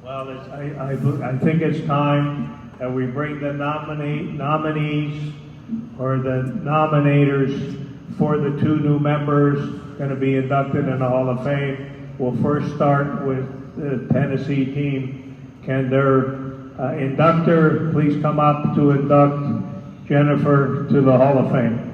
Well, I think it's time that we bring the nominees or the nominators for the two new members going to be inducted in the Hall of Fame. We'll first start with the Tennessee team. Can their inductor please come up to induct Jennifer to the Hall of Fame?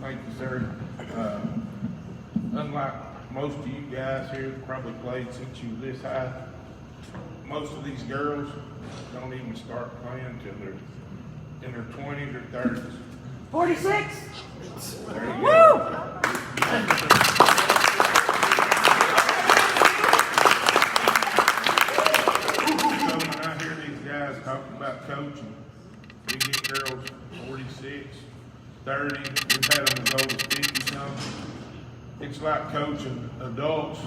Thank you, sir. Unlike most of you guys here, probably played since you were this high, most of these girls don't even start playing till they're in their 20s or 30s. 46. There you Woo! go. So when I hear these guys talking about coaching, we get girls 46, 30, we've had them as old as 50 something. It's like coaching adults,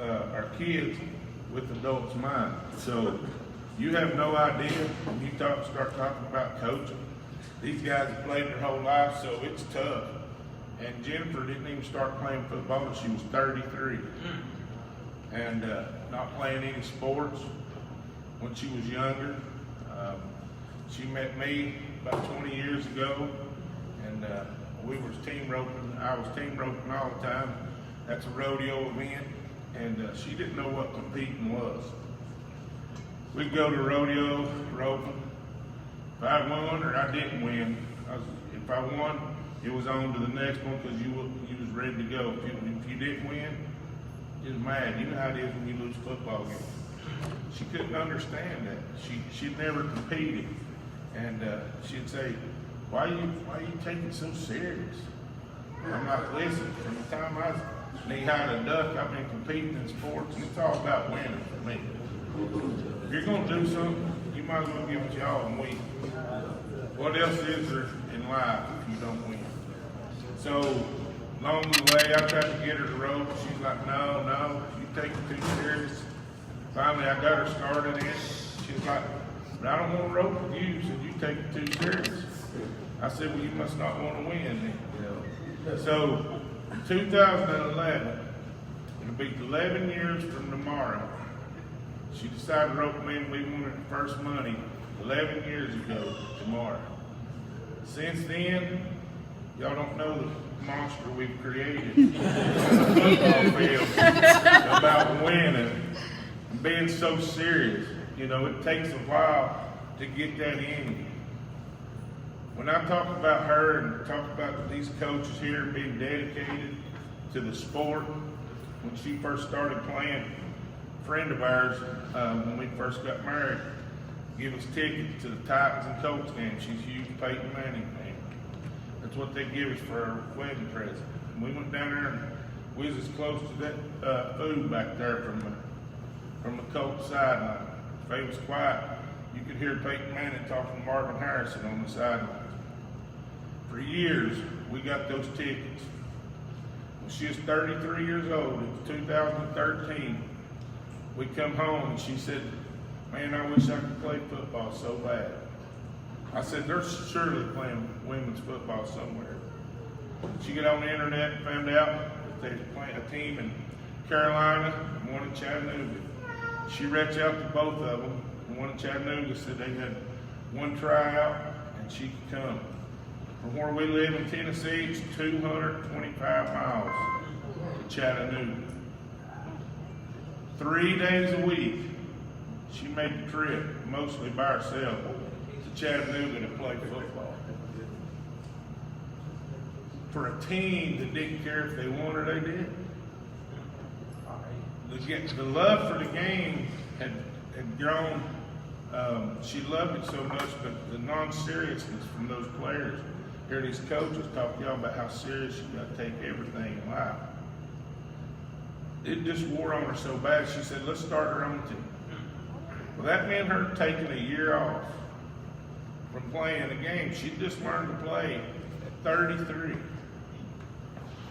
our kids, with adults' mind. So you have no idea when you start talking about coaching. These guys have played their whole life, so it's tough. And Jennifer didn't even start playing football until she was 33. And not playing any sports when she was younger. She met me about 20 years ago, and we were team roping. I was team roping all the time. That's a rodeo event, and she didn't know what competing was. We'd go to rodeo roping. If I won or I didn't win, if I won, it was on to the next one because you was ready to go. If you didn't win, you was mad. You know how it is when you lose football games. She couldn't understand that. She'd never competed, and she'd say, "Why are you taking it so serious?" I'm like, "Listen, from the time I was knee-high to duck, I've been competing in sports, and it's all about winning for me. If you're going to do something, you might as well give it y'all and win. What else is there in life if you don't win?" So, along the way, I tried to get her to rope. She's like, no, you take it too serious. Finally, I got her started in. She's like, "But I don't want to rope with you," said, "you take it too serious." I said, "Well, you must not want to win then." So, in 2011, it'll be 11 years from tomorrow, she decided to rope me and we wanted the first money 11 years ago tomorrow. Since then, y'all don't know the monster we've created in the football field about winning and being so serious. You know, it takes a while to get that in you. When I talk about her and talk about these coaches here being dedicated to the sport, when she first started playing, a friend of ours, when we first got married, give us tickets to the Titans and Colts game. She's a huge Peyton Manning fan. That's what they give us for our wedding present. And we went down there and we was as close to that food back there from the Colts sideline. If it was quiet, you could hear Peyton Manning talking to Marvin Harrison on the sideline. For years, we got those tickets. When she was 33 years old, it was 2013, we come home and she said, "Man, I wish I could play football so bad." I said, "There's surely playing women's football somewhere." She got on the internet and found out that they was playing a team in Carolina and one in Chattanooga. She reached out to both of them. One in Chattanooga said they had one tryout and she could come. From where we live in Tennessee, it's 225 miles to Chattanooga. 3 days a week, she made the trip, mostly by herself, to Chattanooga to play football. For a team that didn't care if they won or they did. The love for the game had grown. She loved it so much, but the non-seriousness from those players, hear these coaches talk to y'all about how serious you got to take everything in life. It just wore on her so bad, she said, "Let's start her own team." Well, that meant her taking a year off from playing a game. She just learned to play at 33.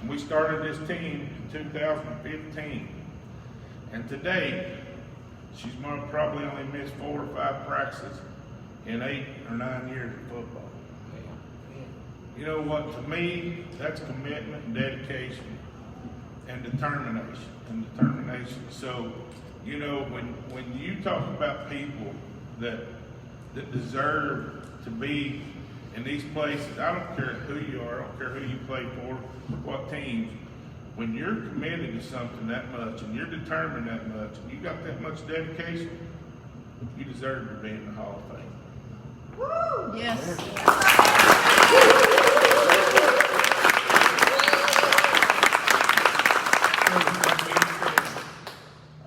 And we started this team in 2015. And today, she's probably only missed 4 or 5 practices in 8 or 9 years of football. You know what? To me, that's commitment and dedication and determination. So, you know, when you talk about people that deserve to be in these places, I don't care who you are, I don't care who you play for, what teams. When you're committed to something that much and you're determined that much and you got that much dedication, you deserve to be in the Hall of Fame. Woo! Yes.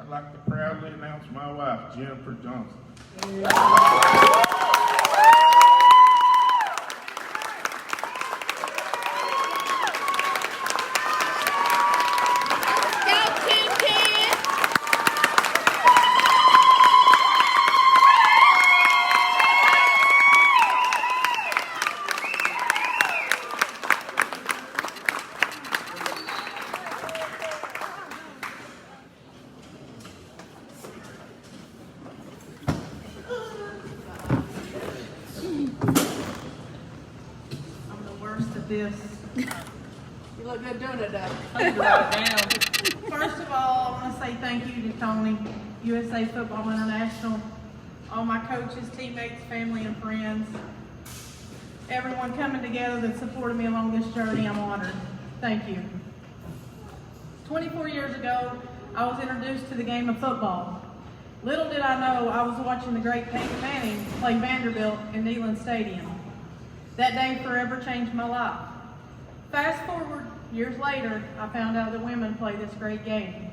I'd like to proudly announce my wife, Jennifer Johnson. I'm the worst at this. You look good doing it, though. First of all, I want to say thank you to Tony, USA Football International, all my coaches, teammates, family, and friends. Everyone coming together that supported me along this journey, I'm honored. Thank you. 24 years ago, I was introduced to the game of football. Little did I know I was watching the great Peyton Manning play Vanderbilt in Neyland Stadium. That day forever changed my life. Fast forward, years later, I found out that women play this great game.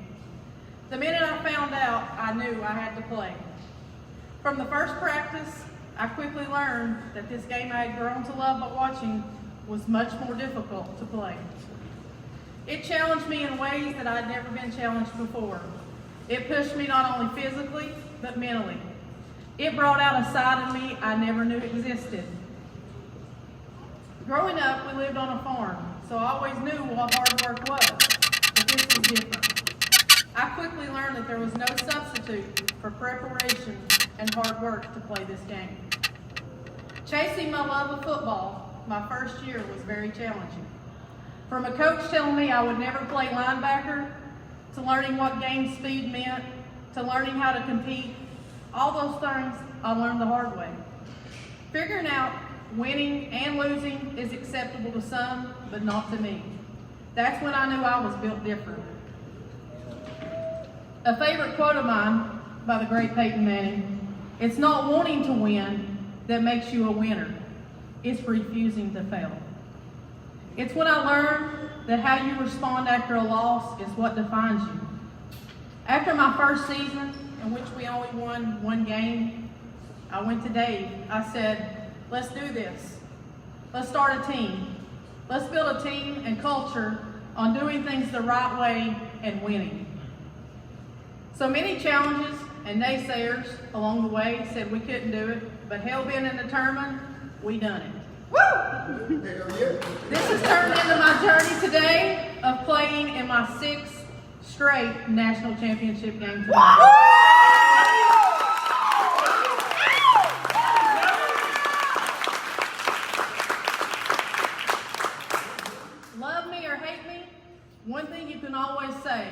The minute I found out, I knew I had to play. From the first practice, I quickly learned that this game I had grown to love by watching was much more difficult to play. It challenged me in ways that I'd never been challenged before. It pushed me not only physically, but mentally. It brought out a side of me I never knew existed. Growing up, we lived on a farm, so I always knew what hard work was, but this was different. I quickly learned that there was no substitute for preparation and hard work to play this game. Chasing my love of football, my first year was very challenging. From a coach telling me I would never play linebacker, to learning what game speed meant, to learning how to compete, all those things I learned the hard way. Figuring out winning and losing is acceptable to some, but not to me. That's when I knew I was built different. A favorite quote of mine by the great Peyton Manning, "It's not wanting to win that makes you a winner. It's refusing to fail." It's when I learned that how you respond after a loss is what defines you. After my first season, in which we only won 1 game, I went to Dave. I said, "Let's do this. Let's start a team. Let's build a team and culture on doing things the right way and winning." So many challenges and naysayers along the way said we couldn't do it, but hell-bent and determined, we done it. Woo! This has turned into my journey today of playing in my 6th straight national championship game tonight. Love me or hate me, one thing you can always say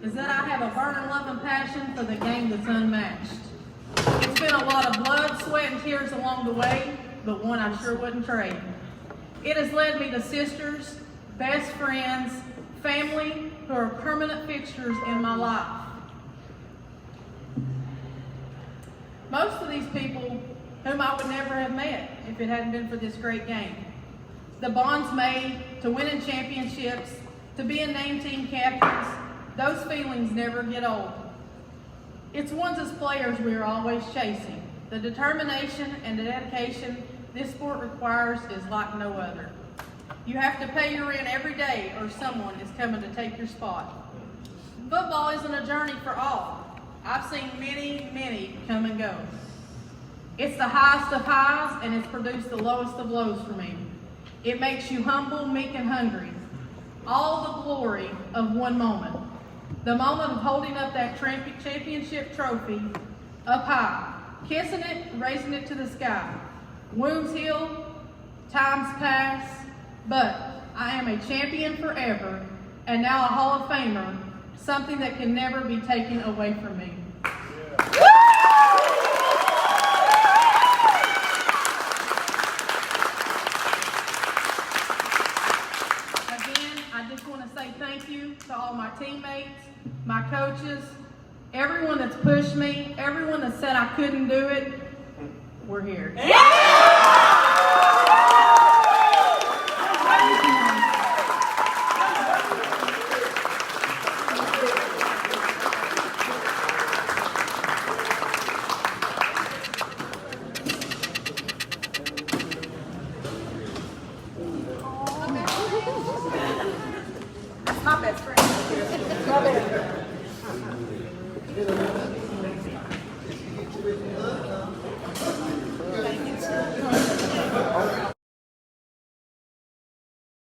is that I have a burning love and passion for the game that's unmatched. It's been a lot of blood, sweat, and tears along the way, but one I sure wouldn't trade. It has led me to sisters, best friends, family who are permanent fixtures in my life. Most of these people whom I would never have met if it hadn't been for this great game. The bonds made to winning championships, to being named team captains, those feelings never get old. It's ones as players we are always chasing. The determination and the dedication this sport requires is like no other. You have to pay your rent every day or someone is coming to take your spot. Football isn't a journey for all. I've seen many, many come and go. It's the highest of highs, and it's produced the lowest of lows for me. It makes you humble, meek, and hungry. All the glory of one moment. The moment of holding up that championship trophy up high, kissing it, raising it to the sky. Wounds heal, times pass, but I am a champion forever, and now a Hall of Famer, something that can never be taken away from me. Again, I just want to say thank you to all my teammates, my coaches, everyone that's pushed me, everyone that said I couldn't do it. We're here. That's my best friend. My best friend.